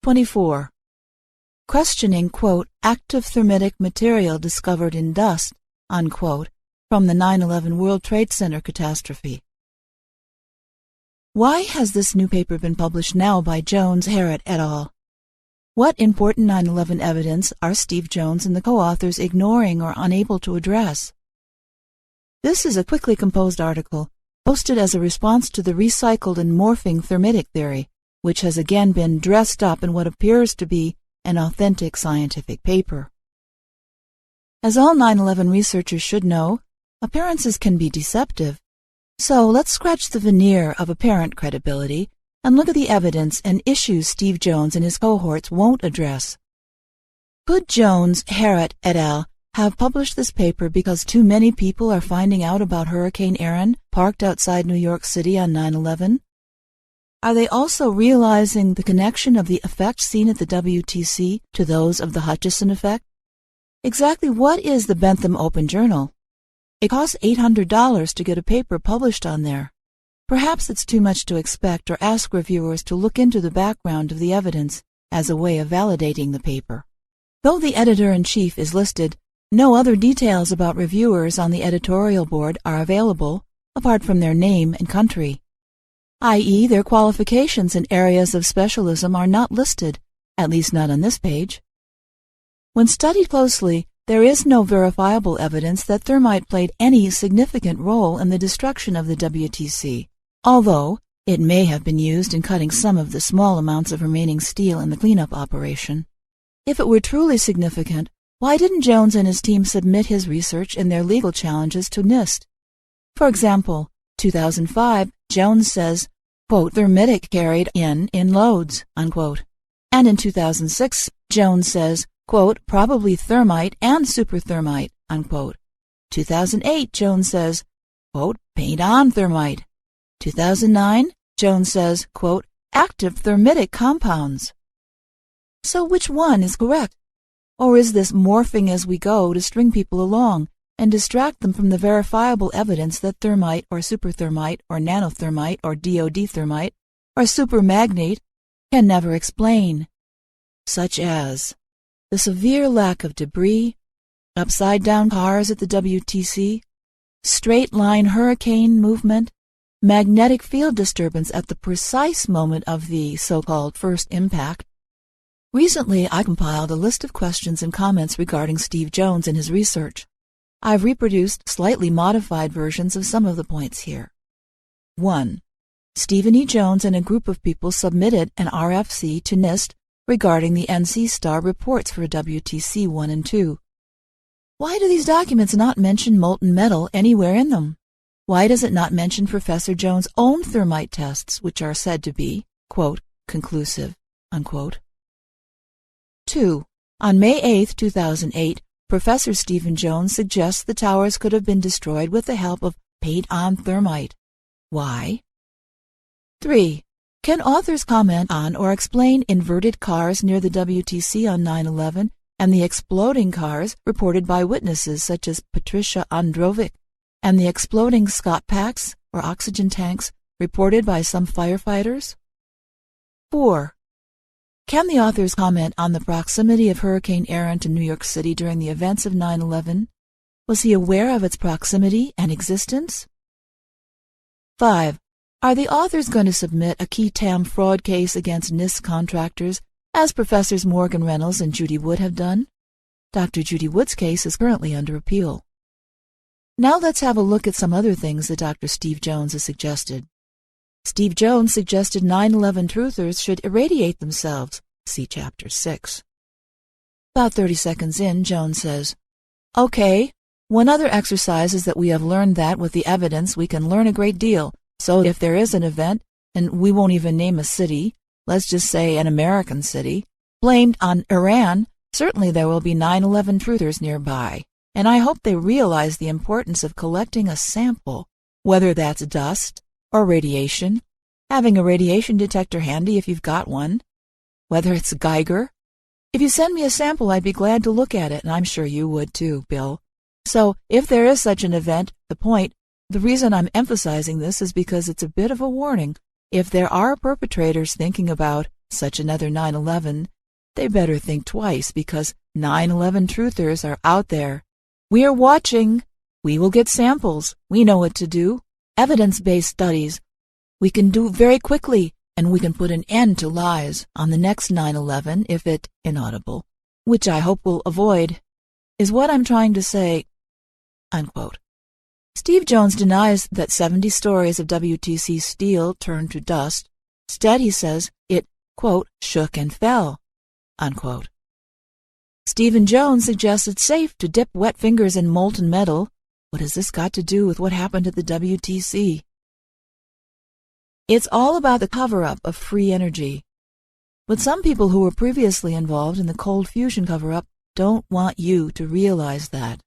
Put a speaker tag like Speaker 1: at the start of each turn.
Speaker 1: 24. Questioning, quote, active thermitic material discovered in dust, unquote, from the 9/11 World Trade Center Catastrophe. Why has this new paper been published now by Jones, Harrod et al.? What important 9/11 evidence are Steve Jones and the co-authors ignoring or unable to address? This is a quickly composed article posted as a response to the recycled and morphing thermitic theory, which has again been dressed up in what appears to be an authentic scientific paper. As all 9/11 researchers should know, appearances can be deceptive. So let's scratch the veneer of apparent credibility and look at the evidence and issues Steve Jones and his cohorts won't address. Could Jones, Harrod et al. Have published this paper because too many people are finding out about Hurricane Erin parked outside New York City on 9/11? Are they also realizing the connection of the effects seen at the WTC to those of the Hutchison effect? Exactly what is the Bentham Open Journal? It costs $800 to get a paper published on there. Perhaps it's too much to expect or ask reviewers to look into the background of the evidence as a way of validating the paper. Though the editor-in-chief is listed, no other details about reviewers on the editorial board are available apart from their name and country, i.e. their qualifications and areas of specialism are not listed, at least not on this page. When studied closely, there is no verifiable evidence that thermite played any significant role in the destruction of the WTC, although it may have been used in cutting some of the small amounts of remaining steel in the cleanup operation. If it were truly significant, why didn't Jones and his team submit his research in their legal challenges to NIST? For example, 2005, Jones says, quote, thermitic carried in loads, unquote. And in 2006, Jones says, quote, probably thermite and superthermite, unquote. 2008, Jones says, quote, paint on thermite. 2009, Jones says, quote, active thermitic compounds. So which one is correct? Or is this morphing as we go to string people along and distract them from the verifiable evidence that thermite or superthermite or nanothermite or DOD thermite or supermagnate can never explain, such as the severe lack of debris, upside-down cars at the WTC, straight-line hurricane movement, magnetic field disturbance at the precise moment of the so-called first impact. Recently, I compiled a list of questions and comments regarding Steve Jones and his research. I've reproduced slightly modified versions of some of the points here. 1. Stephen E. Jones and a group of people submitted an RFC to NIST regarding the NC STAR reports for WTC 1 and 2. Why do these documents not mention molten metal anywhere in them? Why does it not mention Professor Jones' own thermite tests, which are said to be, quote, conclusive, unquote? 2. On May 8, 2008, Professor Stephen Jones suggests the towers could have been destroyed with the help of paint-on thermite. Why? 3. Can authors comment on or explain inverted cars near the WTC on 9/11 and the exploding cars reported by witnesses such as Patricia Androvic, and the exploding Scott packs or oxygen tanks reported by some firefighters? 4. Can the authors comment on the proximity of Hurricane Erin to New York City during the events of 9/11? Was he aware of its proximity and existence? 5. Are the authors going to submit a key TAM fraud case against NIST contractors, as Professors Morgan Reynolds and Judy Wood have done? Dr. Judy Wood's case is currently under appeal. Now let's have a look at some other things that Dr. Steve Jones has suggested. Steve Jones suggested 9/11 truthers should irradiate themselves. See Chapter 6. About 30 seconds in, Jones says, okay, one other exercise is that we have learned that with the evidence we can learn a great deal. So if there is an event, and we won't even name a city, let's just say an American city, blamed on Iran, certainly there will be 9/11 truthers nearby. And I hope they realize the importance of collecting a sample, whether that's dust or radiation, having a radiation detector handy if you've got one, whether it's a Geiger. If you send me a sample, I'd be glad to look at it, and I'm sure you would too, Bill. So if there is such an event, the reason I'm emphasizing this is because it's a bit of a warning. If there are perpetrators thinking about such another 9/11, they better think twice, because 9/11 truthers are out there. We are watching. We will get samples. We know what to do. Evidence-based studies. We can do very quickly, and we can put an end to lies on the next 9/11 if it inaudible, which I hope we'll avoid, is what I'm trying to say." Unquote. Steve Jones denies that 70 stories of WTC steel turned to dust. Instead, he says it, quote, "shook and fell." Unquote. Stephen Jones suggests it's safe to dip wet fingers in molten metal. What has this got to do with what happened at the WTC? It's all about the cover-up of free energy. But some people who were previously involved in the cold fusion cover-up don't want you to realize that.